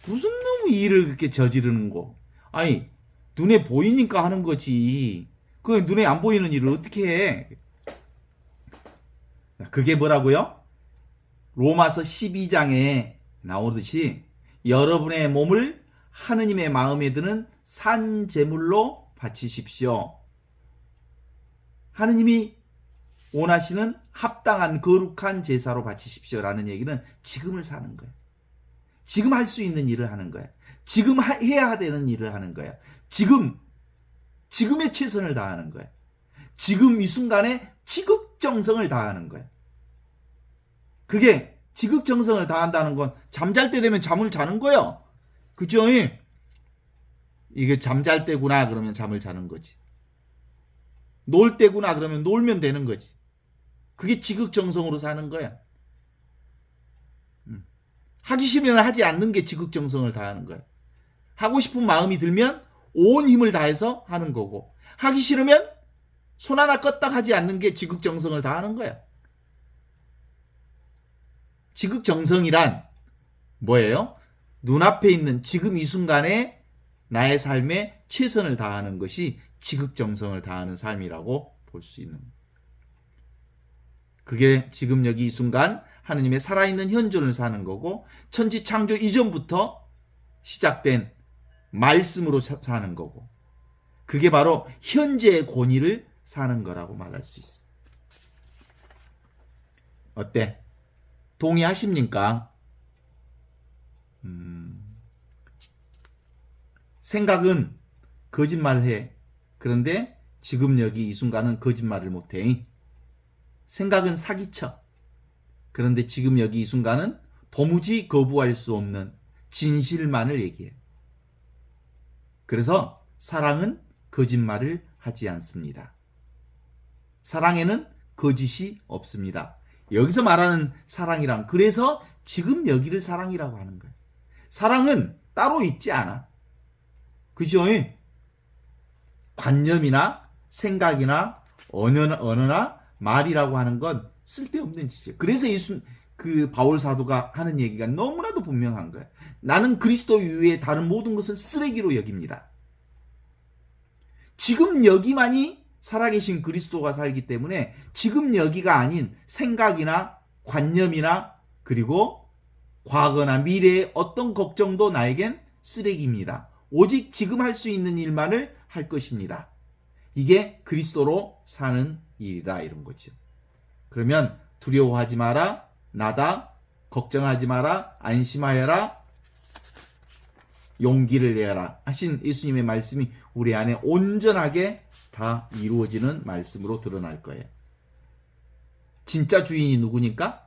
무슨 놈의 일을 그렇게 저지르는 거. 아니, 눈에 보이니까 하는 거지. 그 눈에 안 보이는 일을 어떻게 해? 그게 뭐라고요? 로마서 12장에 나오듯이 여러분의 몸을 하느님의 마음에 드는 산 제물로 바치십시오. 하느님이 원하시는 합당한 거룩한 제사로 바치십시오라는 얘기는 지금을 사는 거예요. 지금 할 수 있는 일을 하는 거예요. 지금 해야 되는 일을 하는 거예요. 지금의 최선을 다하는 거예요. 지금 이 순간에 지극정성을 다하는 거예요. 그게 지극정성을 다한다는 건 잠잘 때 되면 잠을 자는 거예요. 그죠? 이게 잠잘 때구나 그러면 잠을 자는 거지. 놀 때구나 그러면 놀면 되는 거지. 그게 지극정성으로 사는 거야. 하기 싫으면 하지 않는 게 지극정성을 다하는 거야. 하고 싶은 마음이 들면 온 힘을 다해서 하는 거고, 하기 싫으면 손 하나 껐다 하지 않는 게 지극정성을 다하는 거야. 지극정성이란 뭐예요? 눈앞에 있는 지금 이 순간에 나의 삶에 최선을 다하는 것이 지극정성을 다하는 삶이라고 볼 수 있는 거예요. 그게 지금 여기 이 순간 하느님의 살아있는 현존을 사는 거고, 천지 창조 이전부터 시작된 말씀으로 사는 거고, 그게 바로 현재의 권위를 사는 거라고 말할 수 있습니다. 어때? 동의하십니까? 생각은 거짓말을 해. 그런데 지금 여기 이 순간은 거짓말을 못해. 생각은 사기쳐. 그런데 지금 여기 이 순간은 도무지 거부할 수 없는 진실만을 얘기해. 그래서 사랑은 거짓말을 하지 않습니다. 사랑에는 거짓이 없습니다. 여기서 말하는 사랑이란 그래서 지금 여기를 사랑이라고 하는 거예요. 사랑은 따로 있지 않아. 그죠? 관념이나 생각이나 언어나 말이라고 하는 건 쓸데없는 짓이에요. 그래서 그 바울 사도가 하는 얘기가 너무나도 분명한 거예요. 나는 그리스도 이외에 다른 모든 것을 쓰레기로 여깁니다. 지금 여기만이 살아계신 그리스도가 살기 때문에 지금 여기가 아닌 생각이나 관념이나 그리고 과거나 미래의 어떤 걱정도 나에겐 쓰레기입니다. 오직 지금 할 수 있는 일만을 할 것입니다. 이게 그리스도로 사는 일이다 이런 거죠. 그러면 두려워하지 마라, 나다, 걱정하지 마라, 안심하여라, 용기를 내어라 하신 예수님의 말씀이 우리 안에 온전하게 다 이루어지는 말씀으로 드러날 거예요. 진짜 주인이 누구니까?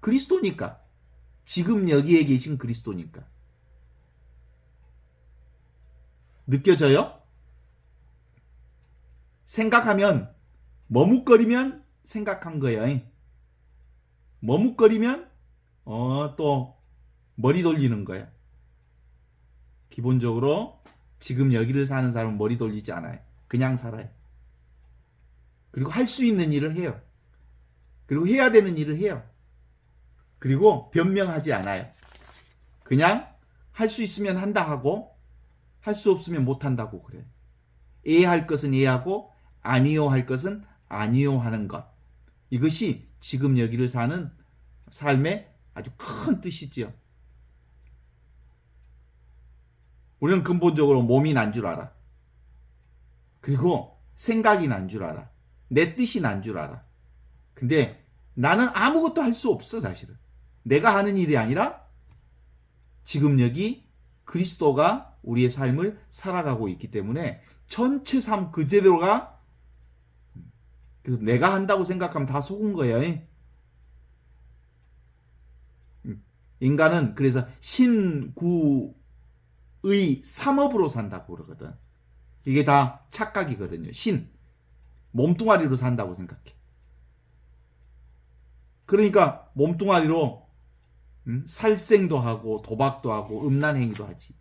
그리스도니까. 지금 여기에 계신 그리스도니까. 느껴져요? 생각하면 머뭇거리면 생각한 거예요. 머뭇거리면 또 머리 돌리는 거예요. 기본적으로 지금 여기를 사는 사람은 머리 돌리지 않아요. 그냥 살아요. 그리고 할 수 있는 일을 해요. 그리고 해야 되는 일을 해요. 그리고 변명하지 않아요. 그냥 할 수 있으면 한다 하고 할 수 없으면 못 한다고 그래요. 할 것은 하고 아니요 할 것은 아니요 하는 것. 이것이 지금 여기를 사는 삶의 아주 큰 뜻이지요. 우리는 근본적으로 몸이 난 줄 알아. 그리고 생각이 난 줄 알아. 내 뜻이 난 줄 알아. 근데 나는 아무것도 할 수 없어 사실은. 내가 하는 일이 아니라 지금 여기 그리스도가 우리의 삶을 살아가고 있기 때문에 전체 삶 그대로가, 그래서 내가 한다고 생각하면 다 속은 거예요. 인간은 그래서 신구의 삼업으로 산다고 그러거든. 이게 다 착각이거든요. 몸뚱아리로 산다고 생각해. 그러니까 몸뚱아리로 살생도 하고 도박도 하고 음란행위도 하지.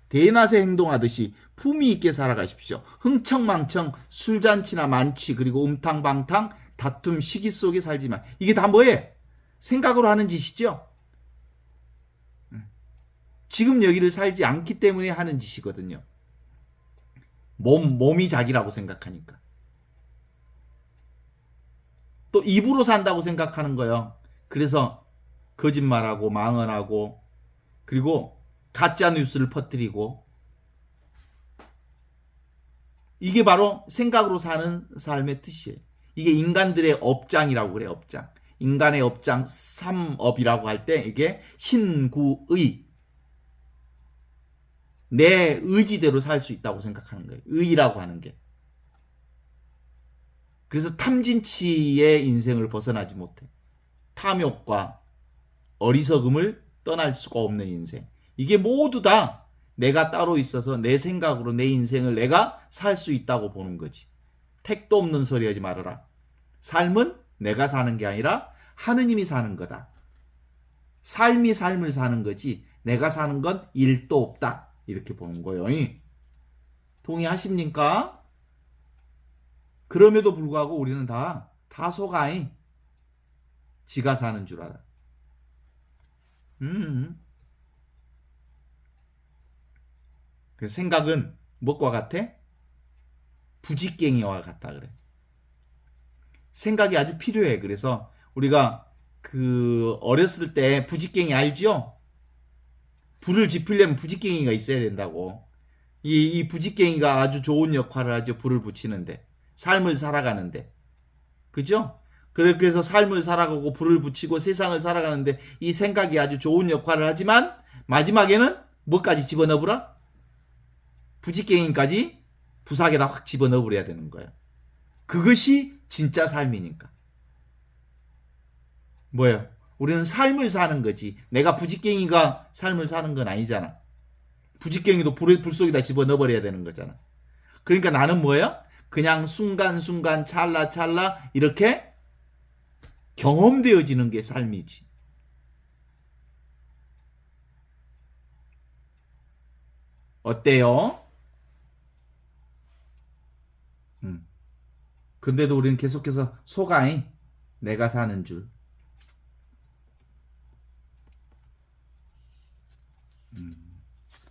대낮에 행동하듯이 품위 있게 살아가십시오. 흥청망청 술잔치나 만취 그리고 음탕방탕 다툼 시기 속에 살지만, 이게 다 뭐예요? 생각으로 하는 짓이죠. 지금 여기를 살지 않기 때문에 하는 짓이거든요. 몸이 자기라고 생각하니까. 또 입으로 산다고 생각하는 거예요. 그래서 거짓말하고 망언하고 그리고 가짜 뉴스를 퍼뜨리고, 이게 바로 생각으로 사는 삶의 뜻이에요. 이게 인간들의 업장이라고 그래요. 업장. 인간의 업장 삼업이라고 할 때 이게 신구의, 내 의지대로 살 수 있다고 생각하는 거예요. 의라고 하는 게. 그래서 탐진치의 인생을 벗어나지 못해. 탐욕과 어리석음을 떠날 수가 없는 인생. 이게 모두 다 내가 따로 있어서 내 생각으로 내 인생을 내가 살 수 있다고 보는 거지. 택도 없는 소리 하지 말아라. 삶은 내가 사는 게 아니라 하느님이 사는 거다. 삶이 삶을 사는 거지 내가 사는 건 일도 없다. 이렇게 보는 거예요. 동의하십니까? 그럼에도 불구하고 우리는 다 속아. 지가 사는 줄 알아. 그래서 생각은 무엇과 같아? 부지깽이와 같다 그래. 생각이 아주 필요해. 그래서 우리가 어렸을 때 부지깽이 알죠? 불을 지피려면 부지깽이가 있어야 된다고. 이 부지깽이가 아주 좋은 역할을 하죠. 불을 붙이는데, 삶을 살아가는데, 그죠? 그렇게 해서 삶을 살아가고 불을 붙이고 세상을 살아가는데 이 생각이 아주 좋은 역할을 하지만 마지막에는 뭐까지 집어넣으라? 부지깽이까지 부삭에다 확 집어넣어버려야 되는 거예요. 그것이 진짜 삶이니까. 뭐예요? 우리는 삶을 사는 거지. 내가 부지깽이가 삶을 사는 건 아니잖아. 부지깽이도 불 속에다 집어넣어버려야 되는 거잖아. 그러니까 나는 뭐예요? 그냥 순간순간 찰나찰나 이렇게 경험되어지는 게 삶이지. 어때요? 근데도 우리는 계속해서 속아이 내가 사는 줄.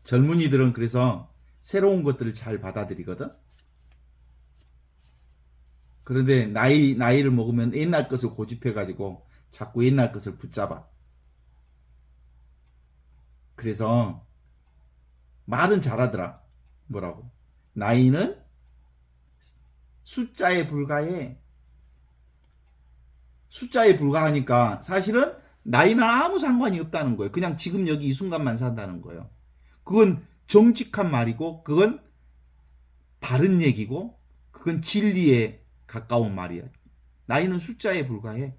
젊은이들은 그래서 새로운 것들을 잘 받아들이거든. 그런데 나이를 먹으면 옛날 것을 고집해가지고 자꾸 옛날 것을 붙잡아. 그래서 말은 잘하더라. 뭐라고? 나이는 숫자에 불과해. 숫자에 불과하니까 사실은 나이는 아무 상관이 없다는 거예요. 그냥 지금 여기 이 순간만 산다는 거예요. 그건 정직한 말이고, 그건 바른 얘기고, 그건 진리에 가까운 말이야. 나이는 숫자에 불과해.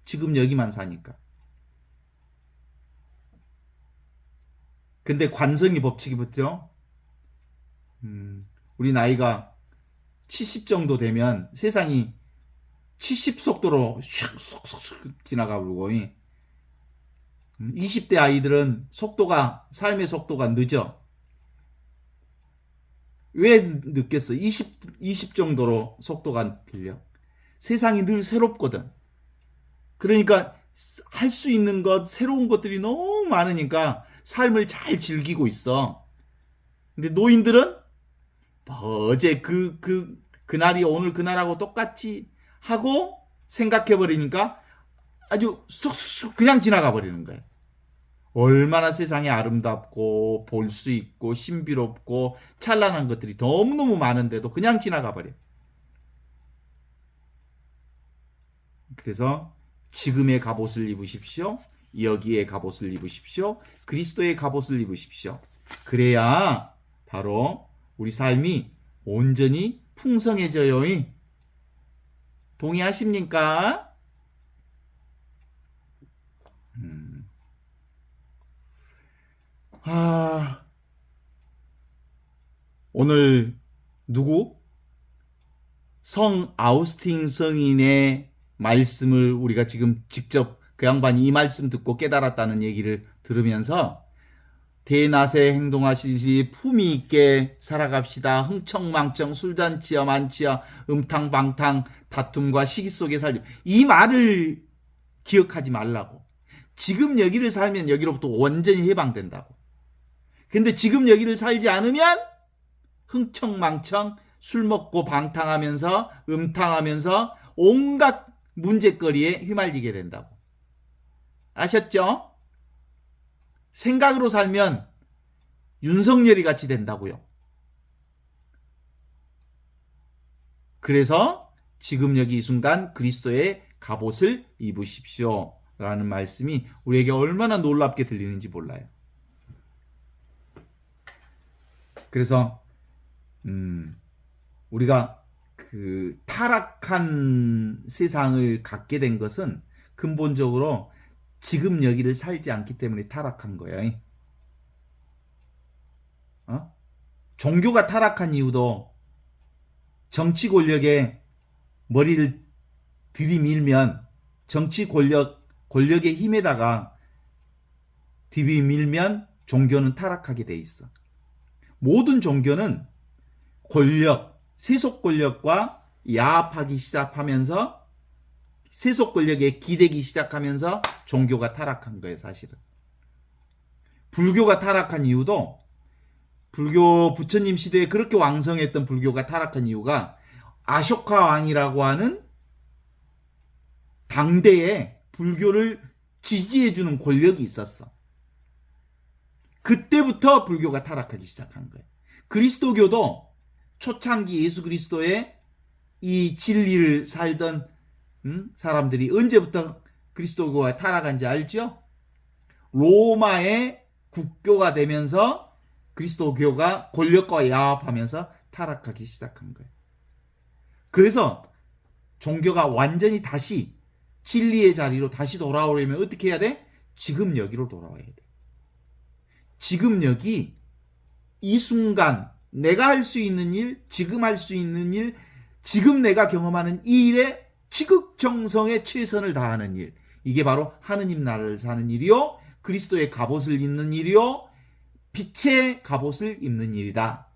지금 여기만 사니까. 근데 관성의 법칙이 붙죠? 우리 나이가 70 정도 되면 세상이 70 속도로 슉 지나가 버리고, 20대 아이들은 삶의 속도가 늦어. 왜 늦겠어? 20 정도로 속도가 들려. 세상이 늘 새롭거든. 그러니까 할 수 있는 것, 새로운 것들이 너무 많으니까 삶을 잘 즐기고 있어. 근데 노인들은 어제 그날이 오늘 그날하고 똑같지 하고 생각해버리니까 아주 쑥쑥 그냥 지나가 버리는 거야. 얼마나 세상이 아름답고 볼 수 있고 신비롭고 찬란한 것들이 너무너무 많은데도 그냥 지나가 버려. 그래서 지금의 갑옷을 입으십시오. 여기에 갑옷을 입으십시오. 그리스도의 갑옷을 입으십시오. 그래야 바로 우리 삶이 온전히 풍성해져요. 동의하십니까? 오늘 누구? 성 아우스틴 성인의 말씀을 우리가 지금 직접 그 양반이 이 말씀 듣고 깨달았다는 얘기를 들으면서 대낮에 행동하시듯이 품위 있게 살아갑시다. 흥청망청 술잔치야 만치야 음탕방탕 다툼과 시기 속에 살지. 이 말을 기억하지 말라고. 지금 여기를 살면 여기로부터 완전히 해방된다고. 근데 지금 여기를 살지 않으면 흥청망청 술 먹고 방탕하면서 음탕하면서 온갖 문제거리에 휘말리게 된다고. 아셨죠? 생각으로 살면 윤석열이 같이 된다고요. 그래서 지금 여기 이 순간 그리스도의 갑옷을 입으십시오 라는 말씀이 우리에게 얼마나 놀랍게 들리는지 몰라요. 그래서 우리가 그 타락한 세상을 갖게 된 것은 근본적으로 지금 여기를 살지 않기 때문에 타락한 거야. 종교가 타락한 이유도 정치 권력에 머리를 들이밀면 정치 권력의 힘에다가 들이밀면 종교는 타락하게 돼 있어. 모든 종교는 세속 권력과 야합하기 시작하면서 세속 권력에 기대기 시작하면서 종교가 타락한 거예요, 사실은. 불교가 타락한 이유도 불교 부처님 시대에 그렇게 왕성했던 불교가 타락한 이유가 아쇼카 왕이라고 하는 당대에 불교를 지지해주는 권력이 있었어. 그때부터 불교가 타락하기 시작한 거예요. 그리스도교도 초창기 예수 그리스도의 이 진리를 살던 사람들이 언제부터 그리스도교가 타락한지 알죠? 로마의 국교가 되면서 그리스도교가 권력과 야합하면서 타락하기 시작한 거예요. 그래서 종교가 완전히 다시 진리의 자리로 다시 돌아오려면 어떻게 해야 돼? 지금 여기로 돌아와야 돼. 지금 여기 이 순간 내가 할 수 있는 일, 지금 할 수 있는 일, 지금 내가 경험하는 이 일에 지극정성의 최선을 다하는 일. 이게 바로 하느님 나라를 사는 일이요. 그리스도의 갑옷을 입는 일이요. 빛의 갑옷을 입는 일이다.